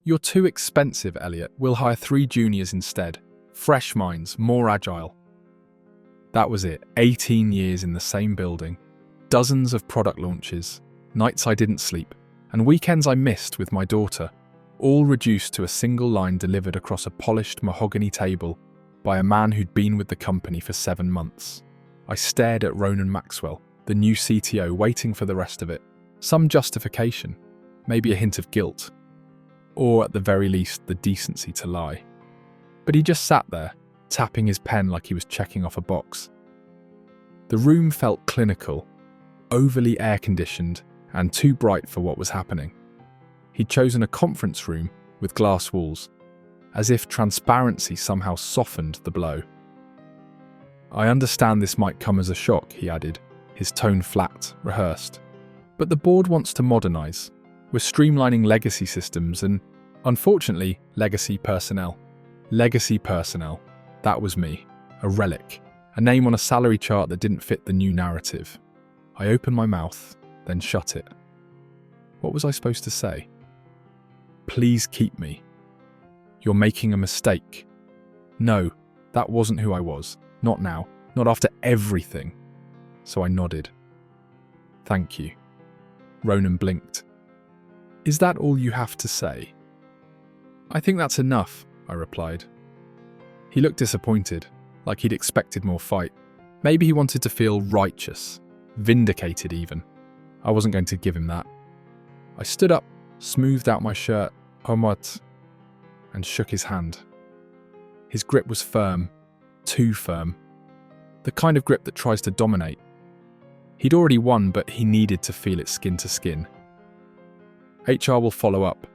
"You're too expensive, Elliot. We'll hire 3 juniors instead. Fresh minds, more agile." That was it. 18 years in the same building, dozens of product launches, nights I didn't sleep, and weekends I missed with my daughter, all reduced to a single line delivered across a polished mahogany table by a man who'd been with the company for 7 months. I stared at Ronan Maxwell, the new CTO, waiting for the rest of it. Some justification, maybe a hint of guilt, or at the very least the decency to lie. But he just sat there, tapping his pen like he was checking off a box. The room felt clinical, overly air-conditioned, and too bright for what was happening. He'd chosen a conference room with glass walls, as if transparency somehow softened the blow. "I understand this might come as a shock," he added, his tone flat, rehearsed. "But the board wants to modernize. We're streamlining legacy systems and, unfortunately, legacy personnel." Legacy personnel. That was me. A relic. A name on a salary chart that didn't fit the new narrative. I opened my mouth, then shut it. What was I supposed to say? "Please keep me." "You're making a mistake." No, that wasn't who I was. Not now. Not after everything. So I nodded. "Thank you." Ronan blinked. "Is that all you have to say?" "I think that's enough," I replied. He looked disappointed, like he'd expected more fight. Maybe he wanted to feel righteous, vindicated even. I wasn't going to give him that. I stood up, smoothed out my shirt, and shook his hand. His grip was firm, too firm. The kind of grip that tries to dominate. He'd already won, but he needed to feel it skin to skin. "HR will follow up,"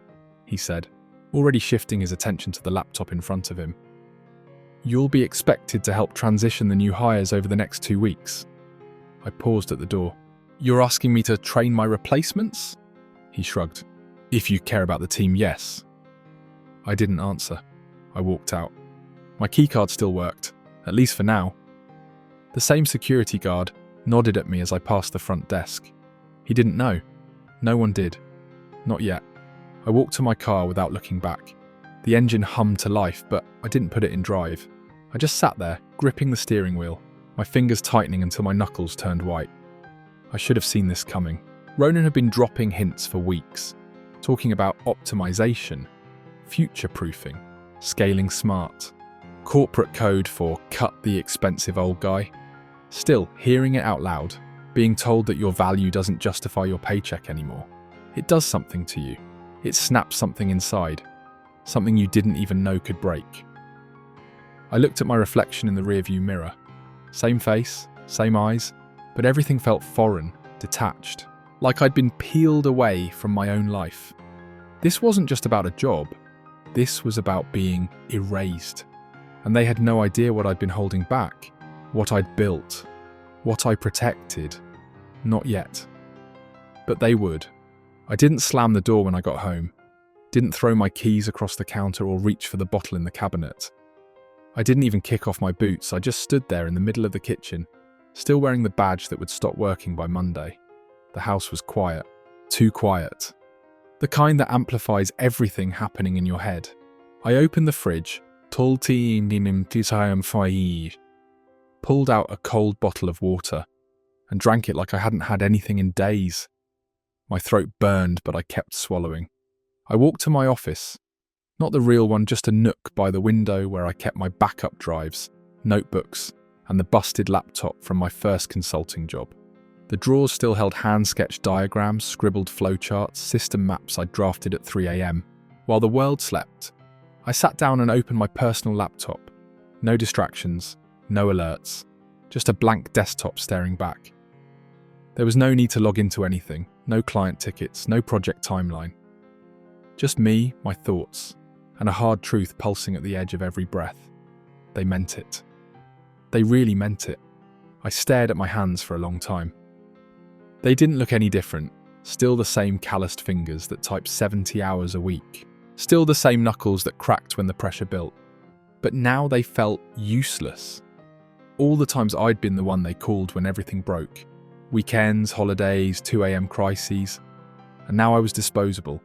he said, already shifting his attention to the laptop in front of him. "You'll be expected to help transition the new hires over the next 2 weeks." I paused at the door. "You're asking me to train my replacements?" He shrugged. "If you care about the team, yes." I didn't answer. I walked out. My keycard still worked, at least for now. The same security guard nodded at me as I passed the front desk. He didn't know. No one did. Not yet. I walked to my car without looking back. The engine hummed to life, but I didn't put it in drive. I just sat there, gripping the steering wheel, my fingers tightening until my knuckles turned white. I should have seen this coming. Ronan had been dropping hints for weeks, talking about optimization, future-proofing, scaling smart, corporate code for cut the expensive old guy. Still, hearing it out loud, being told that your value doesn't justify your paycheck anymore, it does something to you. It snaps something inside, something you didn't even know could break. I looked at my reflection in the rearview mirror. Same face, same eyes, but everything felt foreign, detached, like I'd been peeled away from my own life. This wasn't just about a job. This was about being erased. And they had no idea what I'd been holding back, what I'd built, what I protected. Not yet. But they would. I didn't slam the door when I got home, didn't throw my keys across the counter or reach for the bottle in the cabinet. I didn't even kick off my boots. I just stood there in the middle of the kitchen, still wearing the badge that would stop working by Monday. The house was quiet. Too quiet. The kind that amplifies everything happening in your head. I opened the fridge, pulled out a cold bottle of water, and drank it like I hadn't had anything in days. My throat burned, but I kept swallowing. I walked to my office. Not the real one, just a nook by the window where I kept my backup drives, notebooks, and the busted laptop from my first consulting job. The drawers still held hand-sketched diagrams, scribbled flowcharts, system maps I'd drafted at 3 a.m. While the world slept, I sat down and opened my personal laptop. No distractions, no alerts, just a blank desktop staring back. There was no need to log into anything, no client tickets, no project timeline. Just me, my thoughts, and a hard truth pulsing at the edge of every breath. They meant it. They really meant it. I stared at my hands for a long time. They didn't look any different, still the same calloused fingers that typed 70 hours a week, still the same knuckles that cracked when the pressure built. But now they felt useless. All the times I'd been the one they called when everything broke. Weekends, holidays, 2 a.m. crises. And now I was disposable.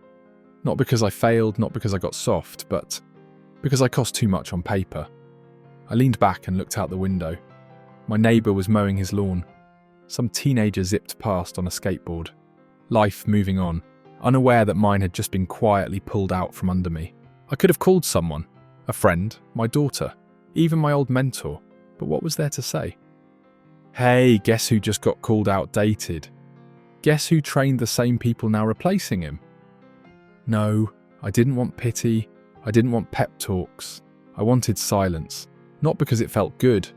Not because I failed, not because I got soft, but because I cost too much on paper. I leaned back and looked out the window. My neighbour was mowing his lawn. Some teenager zipped past on a skateboard. Life moving on, unaware that mine had just been quietly pulled out from under me. I could have called someone, a friend, my daughter, even my old mentor, but what was there to say? Hey, guess who just got called outdated? Guess who trained the same people now replacing him? No, I didn't want pity. I didn't want pep talks. I wanted silence, not because it felt good,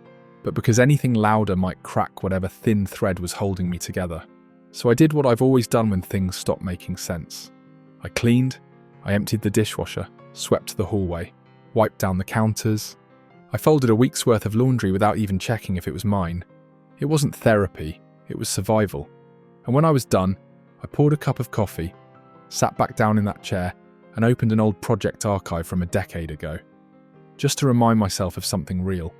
but because anything louder might crack whatever thin thread was holding me together. So I did what I've always done when things stop making sense. I cleaned, I emptied the dishwasher, swept the hallway, wiped down the counters. I folded a week's worth of laundry without even checking if it was mine. It wasn't therapy, it was survival. And when I was done, I poured a cup of coffee, sat back down in that chair, and opened an old project archive from a decade ago, just to remind myself of something real,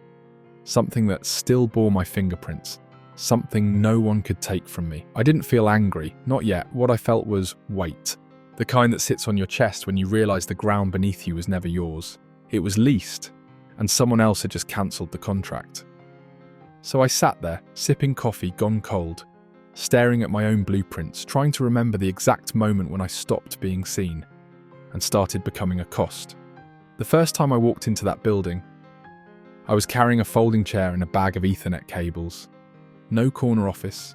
something that still bore my fingerprints, something no one could take from me. I didn't feel angry, not yet. What I felt was weight, the kind that sits on your chest when you realise the ground beneath you was never yours. It was leased, and someone else had just cancelled the contract. So I sat there, sipping coffee gone cold, staring at my own blueprints, trying to remember the exact moment when I stopped being seen and started becoming a cost. The first time I walked into that building, I was carrying a folding chair and a bag of Ethernet cables. No corner office,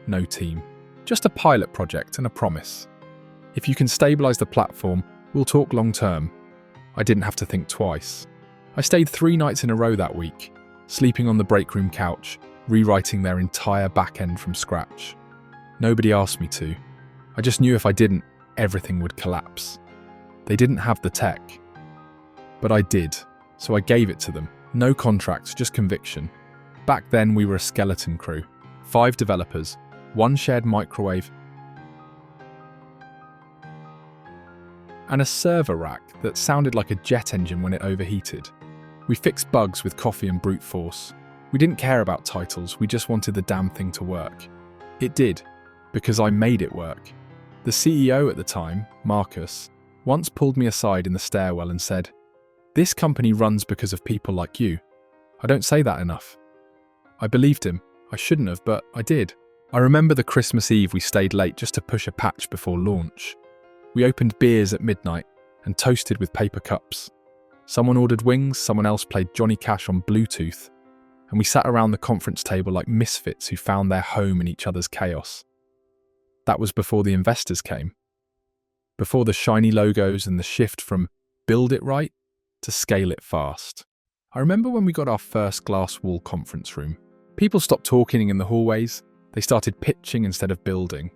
no team. Just a pilot project and a promise. If you can stabilise the platform, we'll talk long term. I didn't have to think twice. I stayed 3 nights in a row that week, sleeping on the break room couch, rewriting their entire back end from scratch. Nobody asked me to. I just knew if I didn't, everything would collapse. They didn't have the tech. But I did, so I gave it to them. No contracts, just conviction. Back then we were a skeleton crew. 5 developers, 1 shared microwave, and a server rack that sounded like a jet engine when it overheated. We fixed bugs with coffee and brute force. We didn't care about titles, we just wanted the damn thing to work. It did, because I made it work. The CEO at the time, Marcus, once pulled me aside in the stairwell and said, "This company runs because of people like you." I don't say that enough. I believed him. I shouldn't have, but I did. I remember the Christmas Eve we stayed late just to push a patch before launch. We opened beers at midnight and toasted with paper cups. Someone ordered wings, someone else played Johnny Cash on Bluetooth, and we sat around the conference table like misfits who found their home in each other's chaos. That was before the investors came. Before the shiny logos and the shift from build it right to scale it fast. I remember when we got our first glass wall conference room. People stopped talking in the hallways. They started pitching instead of building.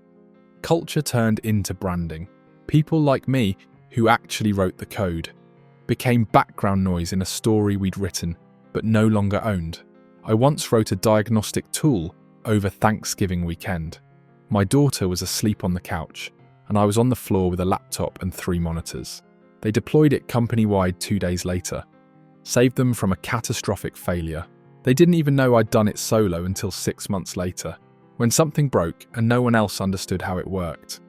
Culture turned into branding. People like me, who actually wrote the code, became background noise in a story we'd written, but no longer owned. I once wrote a diagnostic tool over Thanksgiving weekend. My daughter was asleep on the couch, and I was on the floor with a laptop and 3 monitors. They deployed it company-wide 2 days later, saved them from a catastrophic failure. They didn't even know I'd done it solo until 6 months later, when something broke and no one else understood how it worked.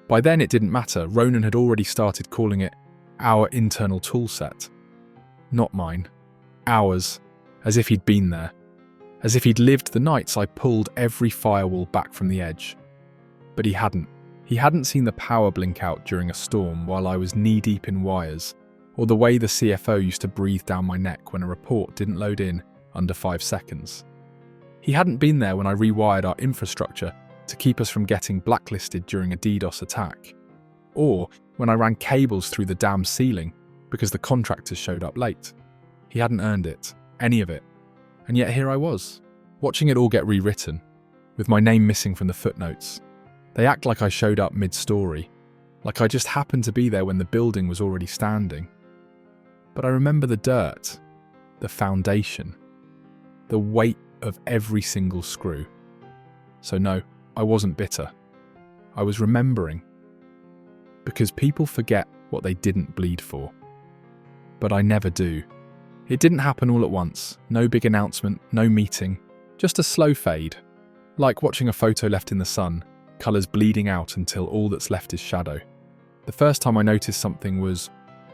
By then it didn't matter, Ronan had already started calling it our internal toolset. Not mine. Ours, as if he'd been there. As if he'd lived the nights I pulled every firewall back from the edge. But he hadn't. He hadn't seen the power blink out during a storm while I was knee-deep in wires, or the way the CFO used to breathe down my neck when a report didn't load in under 5 seconds. He hadn't been there when I rewired our infrastructure to keep us from getting blacklisted during a DDoS attack, or when I ran cables through the damn ceiling because the contractors showed up late. He hadn't earned it, any of it. And yet here I was, watching it all get rewritten, with my name missing from the footnotes. They act like I showed up mid-story, like I just happened to be there when the building was already standing. But I remember the dirt, the foundation, the weight of every single screw. So no, I wasn't bitter. I was remembering. Because people forget what they didn't bleed for. But I never do. It didn't happen all at once. No big announcement, no meeting. Just a slow fade. Like watching a photo left in the sun, colours bleeding out until all that's left is shadow. The first time I noticed something was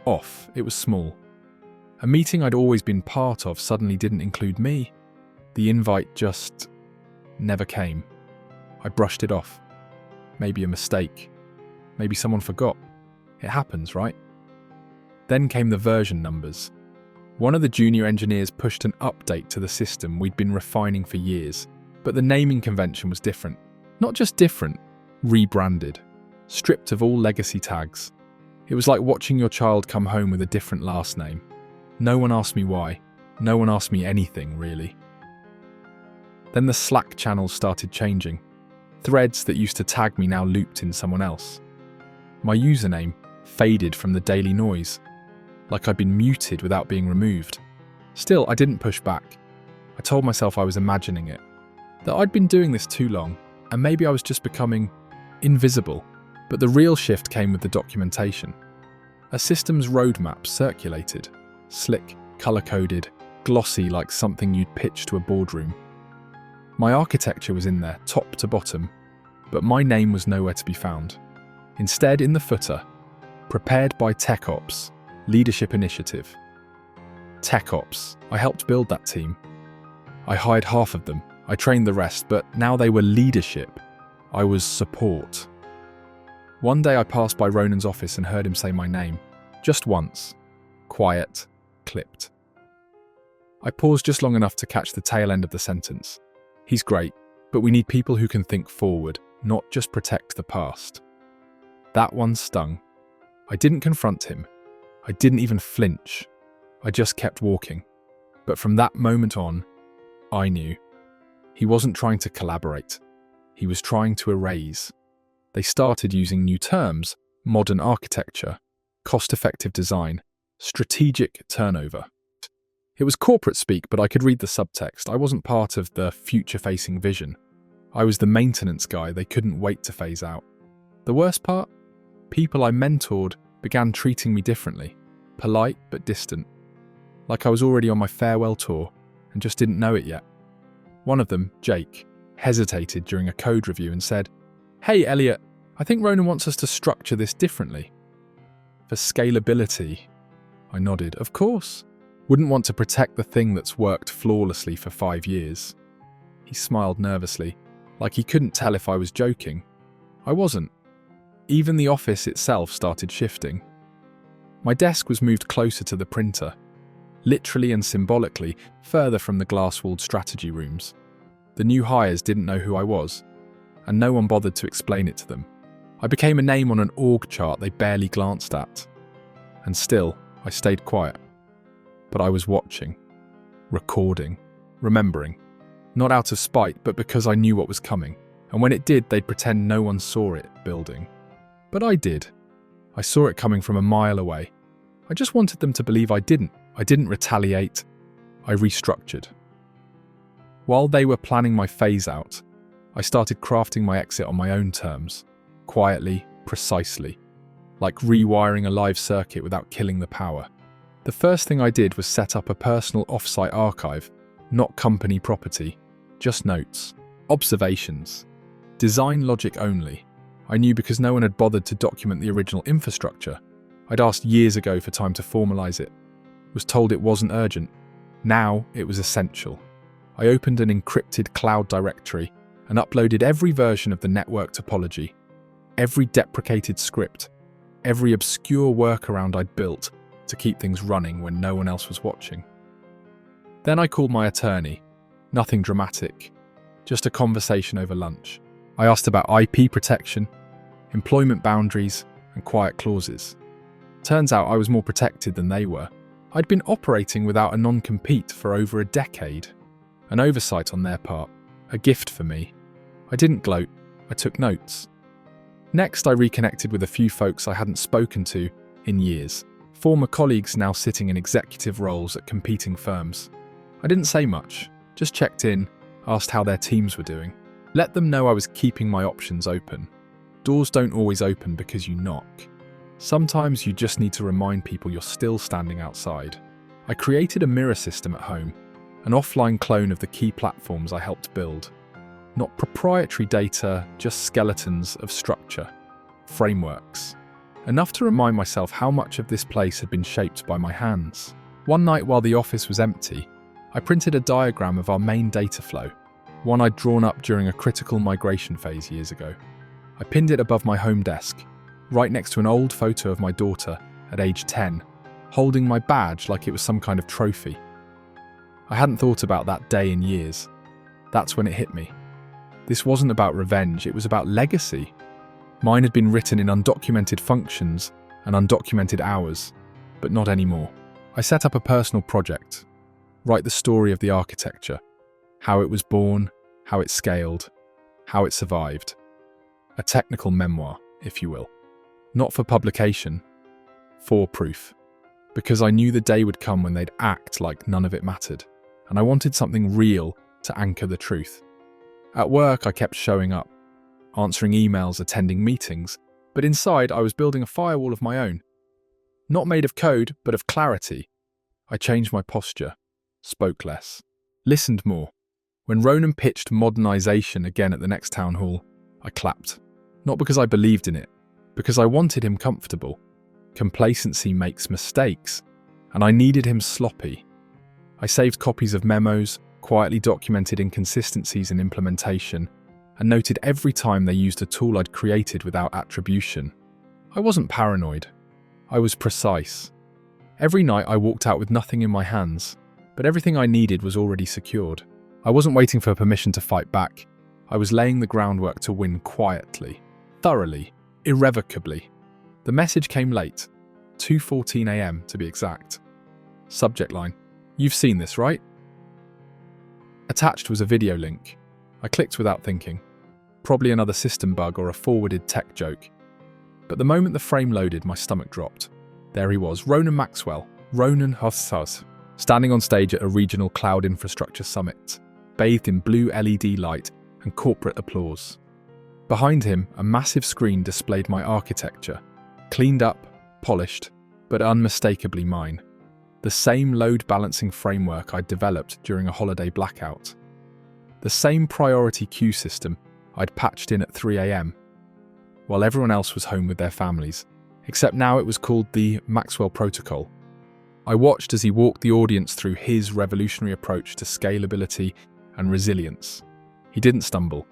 off. It was small. A meeting I'd always been part of suddenly didn't include me. The invite just never came. I brushed it off. Maybe a mistake. Maybe someone forgot. It happens, right? Then came the version numbers. One of the junior engineers pushed an update to the system we'd been refining for years, but the naming convention was different. Not just different, rebranded, stripped of all legacy tags. It was like watching your child come home with a different last name. No one asked me why. No one asked me anything, really. Then the Slack channels started changing. Threads that used to tag me now looped in someone else. My username faded from the daily noise, like I'd been muted without being removed. Still, I didn't push back. I told myself I was imagining it, that I'd been doing this too long, and maybe I was just becoming invisible. But the real shift came with the documentation. A system's roadmap circulated, slick, colour-coded, glossy like something you'd pitch to a boardroom. My architecture was in there, top to bottom, but my name was nowhere to be found. Instead, in the footer, prepared by TechOps, Leadership Initiative. TechOps, I helped build that team. I hired half of them, I trained the rest, but now they were leadership. I was support. One day I passed by Ronan's office and heard him say my name. Just once. Quiet, clipped. I paused just long enough to catch the tail end of the sentence. He's great, but we need people who can think forward, not just protect the past. That one stung. I didn't confront him. I didn't even flinch. I just kept walking. But from that moment on, I knew. He wasn't trying to collaborate. He was trying to erase. They started using new terms: modern architecture, cost-effective design, strategic turnover. It was corporate speak, but I could read the subtext. I wasn't part of the future-facing vision. I was the maintenance guy they couldn't wait to phase out. The worst part? People I mentored began treating me differently, polite but distant, like I was already on my farewell tour and just didn't know it yet. One of them, Jake, hesitated during a code review and said, "Hey Elliot, I think Ronan wants us to structure this differently." For scalability, I nodded. Of course. Wouldn't want to protect the thing that's worked flawlessly for 5 years. He smiled nervously, like he couldn't tell if I was joking. I wasn't. Even the office itself started shifting. My desk was moved closer to the printer, literally and symbolically, further from the glass-walled strategy rooms. The new hires didn't know who I was, and no one bothered to explain it to them. I became a name on an org chart they barely glanced at. And still, I stayed quiet. But I was watching, recording, remembering. Not out of spite, but because I knew what was coming. And when it did, they'd pretend no one saw it building. But I did. I saw it coming from a mile away. I just wanted them to believe I didn't. I didn't retaliate. I restructured. While they were planning my phase out, I started crafting my exit on my own terms. Quietly, precisely. Like rewiring a live circuit without killing the power. The first thing I did was set up a personal off-site archive, not company property, just notes, observations, design logic only. I knew because no one had bothered to document the original infrastructure. I'd asked years ago for time to formalize it. Was told it wasn't urgent. Now it was essential. I opened an encrypted cloud directory and uploaded every version of the network topology, every deprecated script, every obscure workaround I'd built to keep things running when no one else was watching. Then I called my attorney. Nothing dramatic, just a conversation over lunch. I asked about IP protection, employment boundaries, and quiet clauses. Turns out I was more protected than they were. I'd been operating without a non-compete for over a decade. An oversight on their part, a gift for me. I didn't gloat, I took notes. Next, I reconnected with a few folks I hadn't spoken to in years, former colleagues now sitting in executive roles at competing firms. I didn't say much, just checked in, asked how their teams were doing. Let them know I was keeping my options open. Doors don't always open because you knock. Sometimes you just need to remind people you're still standing outside. I created a mirror system at home, an offline clone of the key platforms I helped build. Not proprietary data, just skeletons of structure, frameworks. enough to remind myself how much of this place had been shaped by my hands. One night while the office was empty, I printed a diagram of our main data flow, one I'd drawn up during a critical migration phase years ago. I pinned it above my home desk, right next to an old photo of my daughter at age 10, holding my badge like it was some kind of trophy. I hadn't thought about that day in years. That's when it hit me. This wasn't about revenge, it was about legacy. Mine had been written in undocumented functions and undocumented hours, but not anymore. I set up a personal project, write the story of the architecture, how it was born, how it scaled, how it survived. A technical memoir, if you will. Not for publication, for proof. Because I knew the day would come when they'd act like none of it mattered, and I wanted something real to anchor the truth. At work, I kept showing up, answering emails, attending meetings, but inside I was building a firewall of my own. Not made of code, but of clarity. I changed my posture, spoke less, listened more. When Ronan pitched modernization again at the next town hall, I clapped. Not because I believed in it, because I wanted him comfortable. Complacency makes mistakes, and I needed him sloppy. I saved copies of memos, quietly documented inconsistencies in implementation, and noted every time they used a tool I'd created without attribution. I wasn't paranoid. I was precise. Every night I walked out with nothing in my hands, but everything I needed was already secured. I wasn't waiting for permission to fight back. I was laying the groundwork to win quietly, thoroughly, irrevocably. The message came late, 2:14 a.m. to be exact. Subject line: "You've seen this, right?" Attached was a video link. I clicked without thinking. Probably another system bug or a forwarded tech joke. But the moment the frame loaded, my stomach dropped. There he was, Ronan Maxwell, Ronan Hossas, standing on stage at a regional cloud infrastructure summit, bathed in blue LED light and corporate applause. Behind him, a massive screen displayed my architecture, cleaned up, polished, but unmistakably mine. The same load balancing framework I'd developed during a holiday blackout. The same priority queue system I'd patched in at 3 a.m, while everyone else was home with their families, except now it was called the Maxwell Protocol. I watched as he walked the audience through his revolutionary approach to scalability and resilience. He didn't stumble.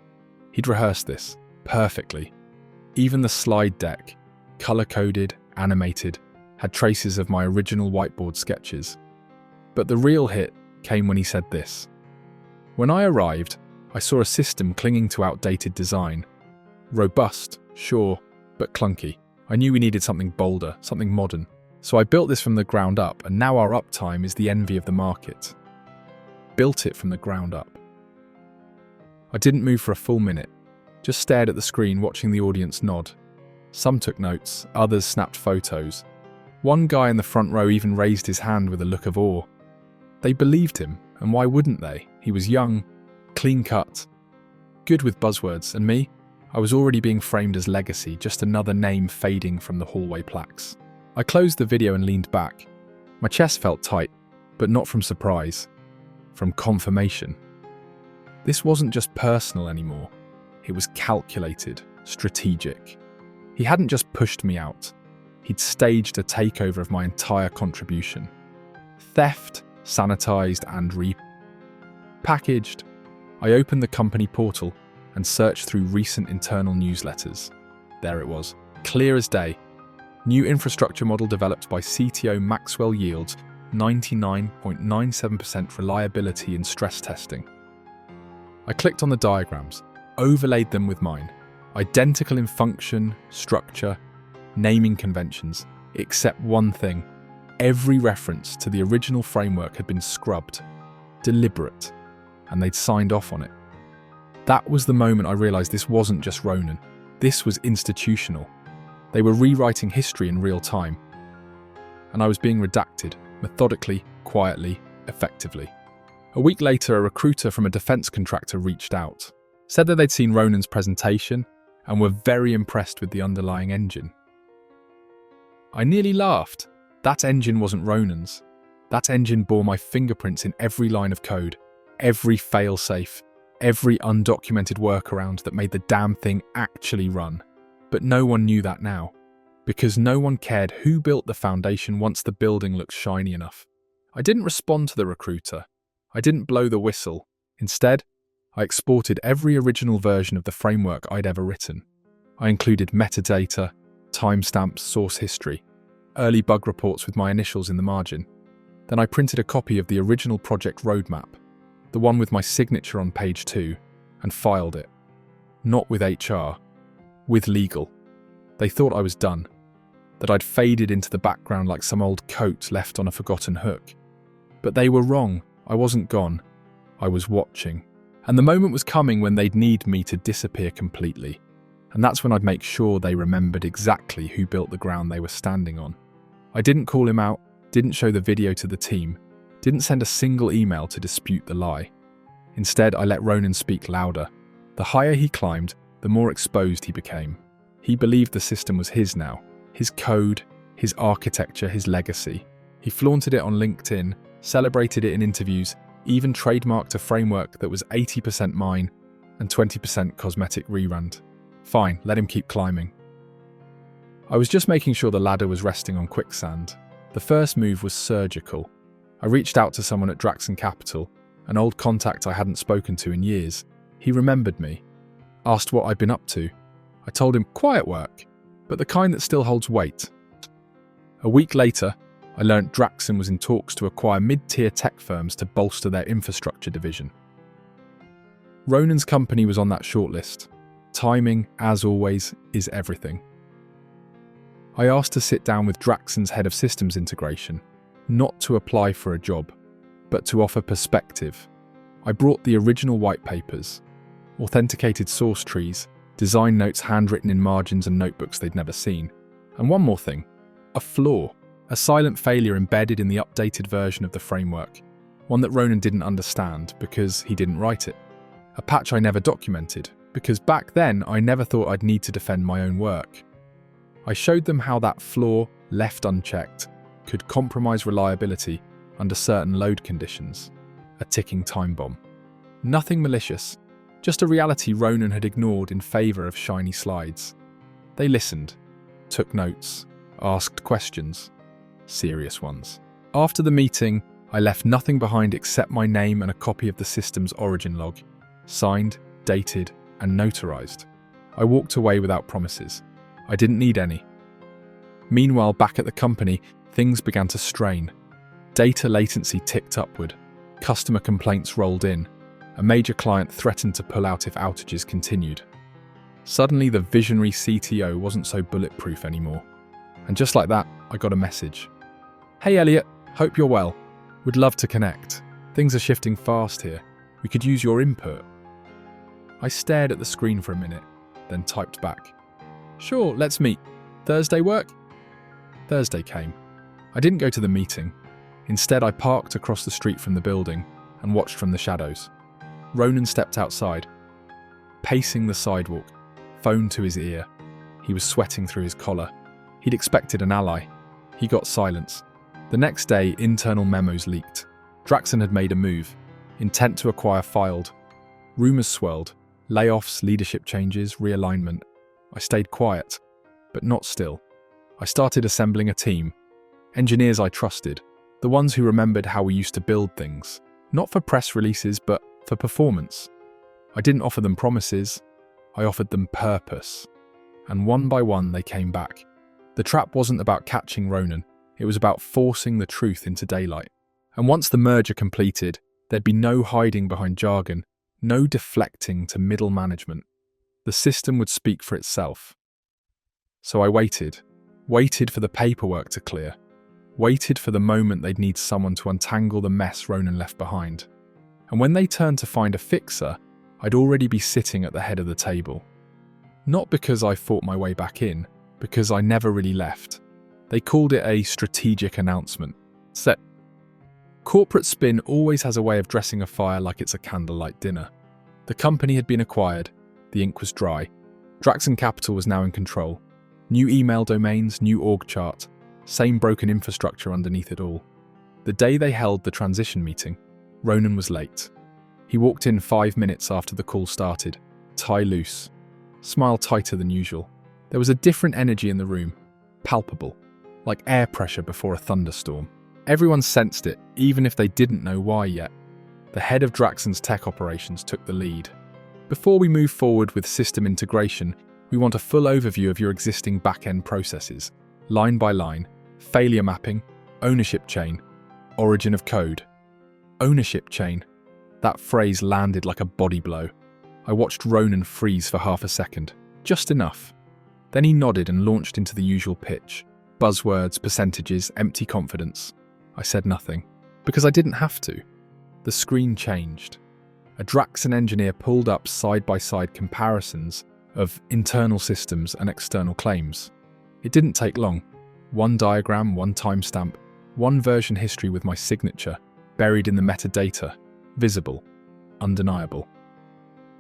He'd rehearsed this perfectly. Even the slide deck, color-coded, animated, had traces of my original whiteboard sketches. But the real hit came when he said this. When I arrived, I saw a system clinging to outdated design. Robust, sure, but clunky. I knew we needed something bolder, something modern. So I built this from the ground up, and now our uptime is the envy of the market. Built it from the ground up. I didn't move for a full minute, just stared at the screen watching the audience nod. Some took notes, others snapped photos. One guy in the front row even raised his hand with a look of awe. They believed him, and why wouldn't they? He was young, clean-cut, good with buzzwords, and me? I was already being framed as legacy, just another name fading from the hallway plaques. I closed the video and leaned back. My chest felt tight, but not from surprise, from confirmation. This wasn't just personal anymore. It was calculated, strategic. He hadn't just pushed me out. He'd staged a takeover of my entire contribution. Theft, sanitized, and repackaged. I opened the company portal and searched through recent internal newsletters. There it was, clear as day. New infrastructure model developed by CTO Maxwell yields 99.97% reliability in stress testing. I clicked on the diagrams, overlaid them with mine. Identical in function, structure, naming conventions, except one thing. Every reference to the original framework had been scrubbed. Deliberate. And they'd signed off on it. That was the moment I realized this wasn't just Ronan. This was institutional. They were rewriting history in real time. And I was being redacted, methodically, quietly, effectively. A week later, a recruiter from a defense contractor reached out, said that they'd seen Ronan's presentation and were very impressed with the underlying engine. I nearly laughed. That engine wasn't Ronan's. That engine bore my fingerprints in every line of code, every failsafe, every undocumented workaround that made the damn thing actually run. But no one knew that now. Because no one cared who built the foundation once the building looked shiny enough. I didn't respond to the recruiter. I didn't blow the whistle. Instead, I exported every original version of the framework I'd ever written. I included metadata, timestamps, source history, early bug reports with my initials in the margin. Then I printed a copy of the original project roadmap, the one with my signature on page 2, and filed it. Not with HR, with legal. They thought I was done, that I'd faded into the background like some old coat left on a forgotten hook. But they were wrong. I wasn't gone. I was watching. And the moment was coming when they'd need me to disappear completely. And that's when I'd make sure they remembered exactly who built the ground they were standing on. I didn't call him out, didn't show the video to the team, didn't send a single email to dispute the lie. Instead, I let Ronan speak louder. The higher he climbed, the more exposed he became. He believed the system was his now. His code, his architecture, his legacy. He flaunted it on LinkedIn, celebrated it in interviews, even trademarked a framework that was 80% mine and 20% cosmetic rerun. Fine, let him keep climbing. I was just making sure the ladder was resting on quicksand. The first move was surgical. I reached out to someone at Draxon Capital, an old contact I hadn't spoken to in years. He remembered me, asked what I'd been up to. I told him quiet work, but the kind that still holds weight. A week later, I learnt Draxon was in talks to acquire mid-tier tech firms to bolster their infrastructure division. Ronan's company was on that shortlist. Timing, as always, is everything. I asked to sit down with Draxon's head of systems integration, not to apply for a job, but to offer perspective. I brought the original white papers, authenticated source trees, design notes handwritten in margins and notebooks they'd never seen. And one more thing, a flaw, a silent failure embedded in the updated version of the framework, one that Ronan didn't understand because he didn't write it. A patch I never documented, because back then I never thought I'd need to defend my own work. I showed them how that flaw, left unchecked, could compromise reliability under certain load conditions, a ticking time bomb. Nothing malicious, just a reality Ronan had ignored in favour of shiny slides. They listened, took notes, asked questions, serious ones. After the meeting, I left nothing behind except my name and a copy of the system's origin log, signed, dated, and notarized. I walked away without promises. I didn't need any. Meanwhile, back at the company, things began to strain. Data latency ticked upward. Customer complaints rolled in. A major client threatened to pull out if outages continued. Suddenly, the visionary CTO wasn't so bulletproof anymore. And just like that, I got a message. "Hey Elliot, hope you're well. Would love to connect. Things are shifting fast here. We could use your input." I stared at the screen for a minute, then typed back. "Sure, let's meet. Thursday work?" Thursday came. I didn't go to the meeting. Instead, I parked across the street from the building and watched from the shadows. Ronan stepped outside, pacing the sidewalk, phone to his ear. He was sweating through his collar. He'd expected an ally. He got silence. The next day, internal memos leaked. Draxon had made a move. Intent to acquire filed. Rumours swirled. Layoffs, leadership changes, realignment. I stayed quiet, but not still. I started assembling a team. Engineers I trusted. The ones who remembered how we used to build things. Not for press releases, but for performance. I didn't offer them promises. I offered them purpose. And one by one, they came back. The trap wasn't about catching Ronan. It was about forcing the truth into daylight. And once the merger completed, there'd be no hiding behind jargon, no deflecting to middle management. The system would speak for itself. So I waited for the paperwork to clear, waited for the moment they'd need someone to untangle the mess Ronan left behind. And when they turned to find a fixer, I'd already be sitting at the head of the table. Not because I fought my way back in, because I never really left. They called it a strategic announcement. Corporate spin always has a way of dressing a fire like it's a candlelight dinner. The company had been acquired. The ink was dry. Draxon Capital was now in control. New email domains, new org chart, same broken infrastructure underneath it all. The day they held the transition meeting, Ronan was late. He walked in 5 minutes after the call started, tie loose, smile tighter than usual. There was a different energy in the room, palpable, like air pressure before a thunderstorm. Everyone sensed it, even if they didn't know why yet. The head of Draxon's tech operations took the lead. Before we move forward with system integration, we want a full overview of your existing back-end processes, line by line, failure mapping, ownership chain, origin of code. Ownership chain. That phrase landed like a body blow. I watched Ronan freeze for half a second, just enough. Then he nodded and launched into the usual pitch. Buzzwords, percentages, empty confidence. I said nothing, because I didn't have to. The screen changed. A Draxon engineer pulled up side-by-side comparisons of internal systems and external claims. It didn't take long. One diagram, one timestamp, one version history with my signature, buried in the metadata, visible, undeniable.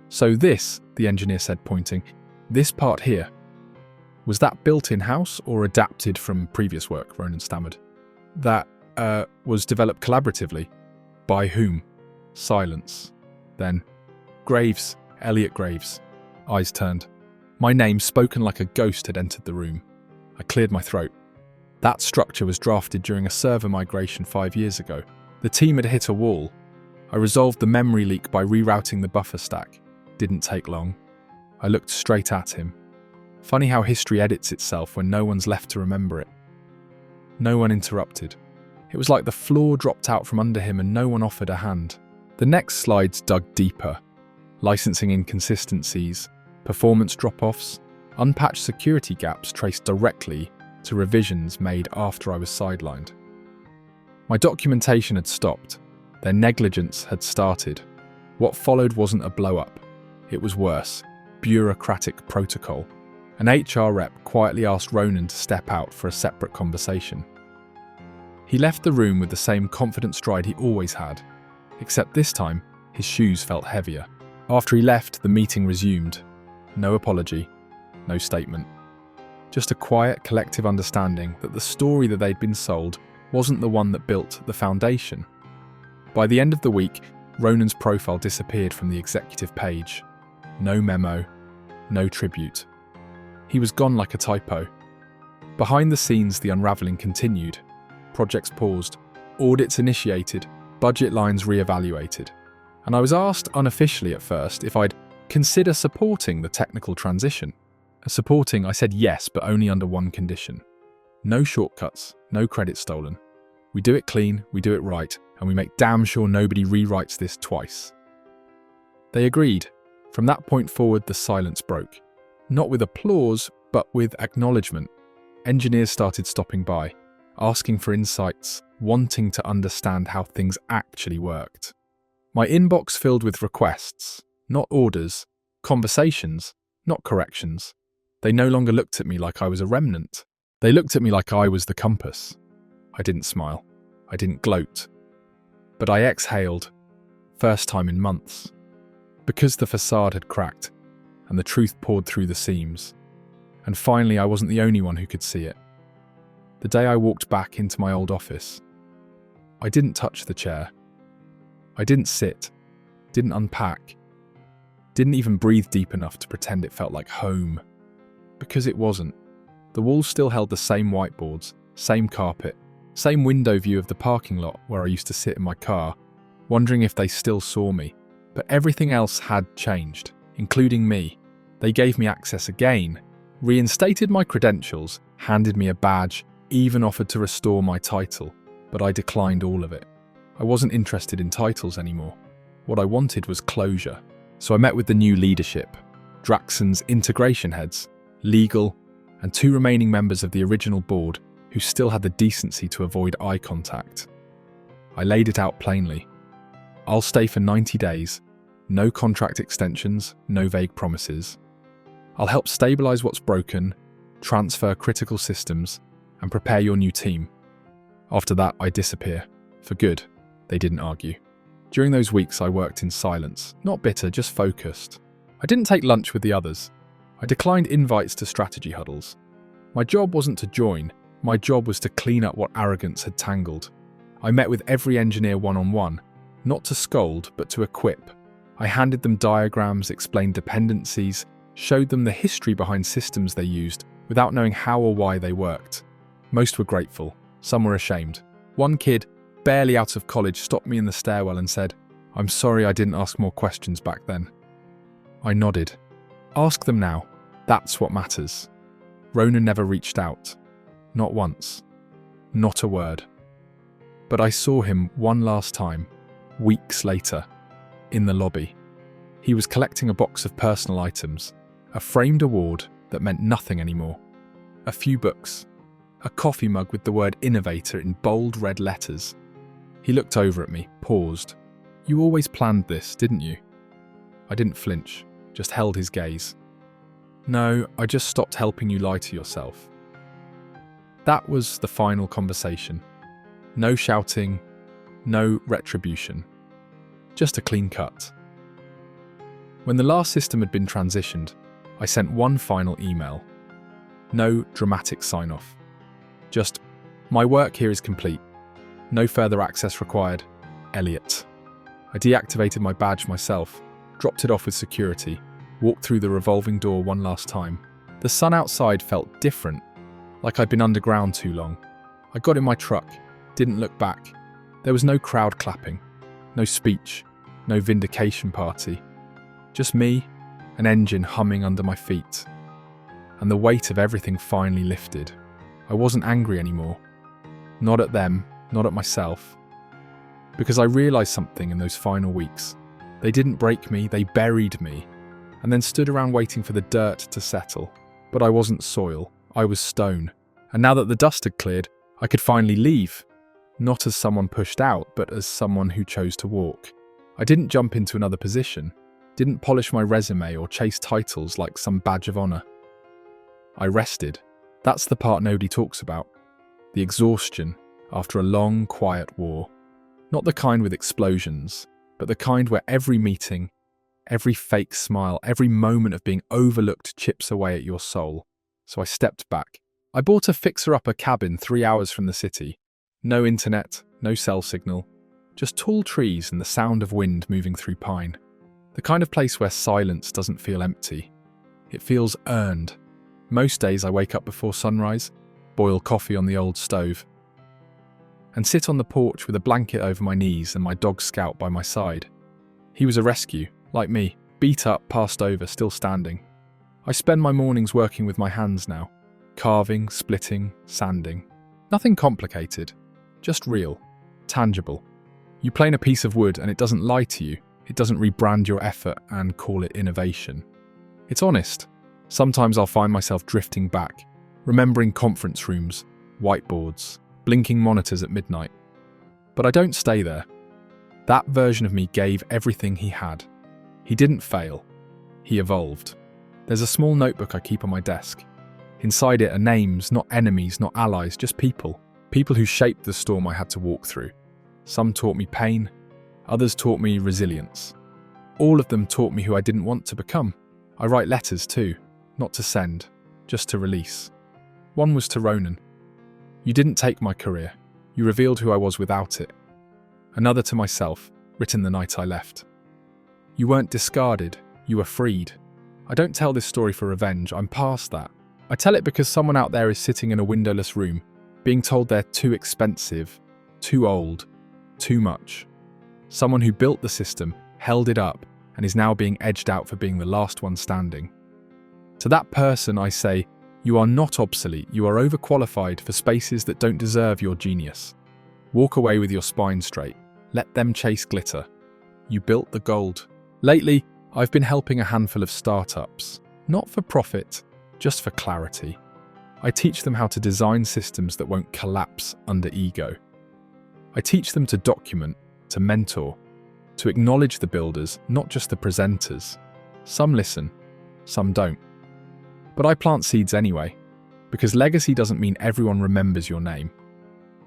So this, the engineer said, pointing, this part here, was that built in-house or adapted from previous work? Ronan stammered. That was developed collaboratively. By whom? Silence. Then, Graves, Elliot Graves. Eyes turned. My name, spoken like a ghost, had entered the room. I cleared my throat. That structure was drafted during a server migration 5 years ago. The team had hit a wall. I resolved the memory leak by rerouting the buffer stack. Didn't take long. I looked straight at him. Funny how history edits itself when no one's left to remember it. No one interrupted. It was like the floor dropped out from under him and no one offered a hand. The next slides dug deeper. Licensing inconsistencies, performance drop-offs, unpatched security gaps traced directly to revisions made after I was sidelined. My documentation had stopped. Their negligence had started. What followed wasn't a blow-up. It was worse. Bureaucratic protocol. An HR rep quietly asked Ronan to step out for a separate conversation. He left the room with the same confident stride he always had, except this time his shoes felt heavier. After he left, the meeting resumed. No apology, no statement. Just a quiet, collective understanding that the story that they'd been sold wasn't the one that built the foundation. By the end of the week, Ronan's profile disappeared from the executive page. No memo, no tribute. He was gone like a typo. Behind the scenes, the unravelling continued. Projects paused, audits initiated, budget lines re-evaluated. And I was asked unofficially at first if I'd consider supporting the technical transition. Supporting, I said yes, but only under one condition. No shortcuts, no credit stolen. We do it clean, we do it right, and we make damn sure nobody rewrites this twice. They agreed. From that point forward, the silence broke. Not with applause, but with acknowledgement. Engineers started stopping by, asking for insights, wanting to understand how things actually worked. My inbox filled with requests, not orders, conversations, not corrections. They no longer looked at me like I was a remnant. They looked at me like I was the compass. I didn't smile. I didn't gloat. But I exhaled, first time in months. Because the facade had cracked, and the truth poured through the seams. And finally, I wasn't the only one who could see it. The day I walked back into my old office, I didn't touch the chair. I didn't sit, didn't unpack, didn't even breathe deep enough to pretend it felt like home. Because it wasn't. The walls still held the same whiteboards, same carpet, same window view of the parking lot where I used to sit in my car, wondering if they still saw me. But everything else had changed, including me. They gave me access again, reinstated my credentials, handed me a badge, even offered to restore my title, but I declined all of it. I wasn't interested in titles anymore. What I wanted was closure. So I met with the new leadership, Draxon's integration heads, legal, and 2 remaining members of the original board who still had the decency to avoid eye contact. I laid it out plainly. I'll stay for 90 days, no contract extensions, no vague promises. I'll help stabilize what's broken, transfer critical systems, and prepare your new team. After that, I disappear. For good. They didn't argue. During those weeks, I worked in silence, not bitter, just focused. I didn't take lunch with the others. I declined invites to strategy huddles. My job wasn't to join. My job was to clean up what arrogance had tangled. I met with every engineer one-on-one, not to scold, but to equip. I handed them diagrams, explained dependencies, showed them the history behind systems they used without knowing how or why they worked. Most were grateful, some were ashamed. One kid, barely out of college, stopped me in the stairwell and said, "I'm sorry I didn't ask more questions back then." I nodded. Ask them now. That's what matters. Ronan never reached out. Not once. Not a word. But I saw him one last time, weeks later, in the lobby. He was collecting a box of personal items, a framed award that meant nothing anymore, a few books, a coffee mug with the word innovator in bold red letters. He looked over at me, paused. "You always planned this, didn't you?" I didn't flinch, just held his gaze. "No, I just stopped helping you lie to yourself." That was the final conversation. No shouting, no retribution. Just a clean cut. When the last system had been transitioned, I sent one final email. No dramatic sign-off. Just, "My work here is complete. No further access required. Elliot." I deactivated my badge myself, dropped it off with security, walked through the revolving door one last time. The sun outside felt different, like I'd been underground too long. I got in my truck, didn't look back. There was no crowd clapping, no speech, no vindication party. Just me, an engine humming under my feet. And the weight of everything finally lifted. I wasn't angry anymore. Not at them, not at myself. Because I realised something in those final weeks. They didn't break me, they buried me, and then stood around waiting for the dirt to settle. But I wasn't soil, I was stone. And now that the dust had cleared, I could finally leave. Not as someone pushed out, but as someone who chose to walk. I didn't jump into another position, didn't polish my resume or chase titles like some badge of honour. I rested. That's the part nobody talks about. The exhaustion after a long, quiet war. Not the kind with explosions, but the kind where every meeting, every fake smile, every moment of being overlooked chips away at your soul. So I stepped back. I bought a fixer-upper cabin 3 hours from the city. No internet, no cell signal, just tall trees and the sound of wind moving through pine. The kind of place where silence doesn't feel empty. It feels earned. Most days I wake up before sunrise, boil coffee on the old stove, and sit on the porch with a blanket over my knees and my dog Scout by my side. He was a rescue, like me, beat up, passed over, still standing. I spend my mornings working with my hands now, carving, splitting, sanding. Nothing complicated, just real, tangible. You plane a piece of wood and it doesn't lie to you, it doesn't rebrand your effort and call it innovation. It's honest. Sometimes I'll find myself drifting back, remembering conference rooms, whiteboards, blinking monitors at midnight. But I don't stay there. That version of me gave everything he had. He didn't fail. He evolved. There's a small notebook I keep on my desk. Inside it are names, not enemies, not allies, just people. People who shaped the storm I had to walk through. Some taught me pain, others taught me resilience. All of them taught me who I didn't want to become. I write letters too, not to send, just to release. One was to Ronan. "You didn't take my career. You revealed who I was without it." Another to myself, written the night I left. "You weren't discarded, you were freed." I don't tell this story for revenge, I'm past that. I tell it because someone out there is sitting in a windowless room, being told they're too expensive, too old, too much. Someone who built the system, held it up, and is now being edged out for being the last one standing. To that person I say, you are not obsolete, you are overqualified for spaces that don't deserve your genius. Walk away with your spine straight. Let them chase glitter. You built the gold. Lately, I've been helping a handful of startups, not for profit, just for clarity. I teach them how to design systems that won't collapse under ego. I teach them to document, to mentor, to acknowledge the builders, not just the presenters. Some listen, some don't. But I plant seeds anyway, because legacy doesn't mean everyone remembers your name.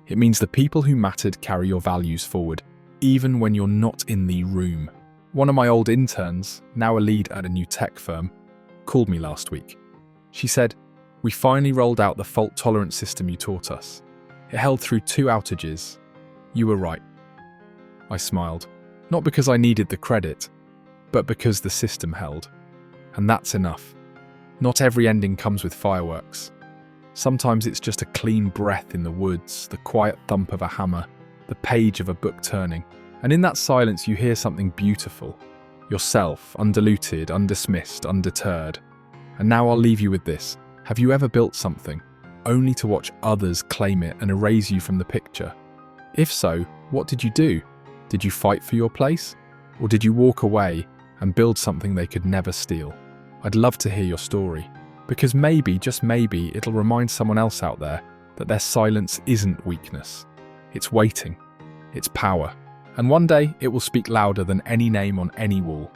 It means the people who mattered carry your values forward, even when you're not in the room. One of my old interns, now a lead at a new tech firm, called me last week. She said, "We finally rolled out the fault-tolerant system you taught us. It held through 2 outages. You were right." I smiled, not because I needed the credit, but because the system held. And that's enough. Not every ending comes with fireworks. Sometimes it's just a clean breath in the woods, the quiet thump of a hammer, the page of a book turning. And in that silence you hear something beautiful. Yourself, undiluted, undismissed, undeterred. And now I'll leave you with this. Have you ever built something, only to watch others claim it and erase you from the picture? If so, what did you do? Did you fight for your place? Or did you walk away and build something they could never steal? I'd love to hear your story, because maybe, just maybe, it'll remind someone else out there that their silence isn't weakness. It's waiting. It's power. And one day, it will speak louder than any name on any wall.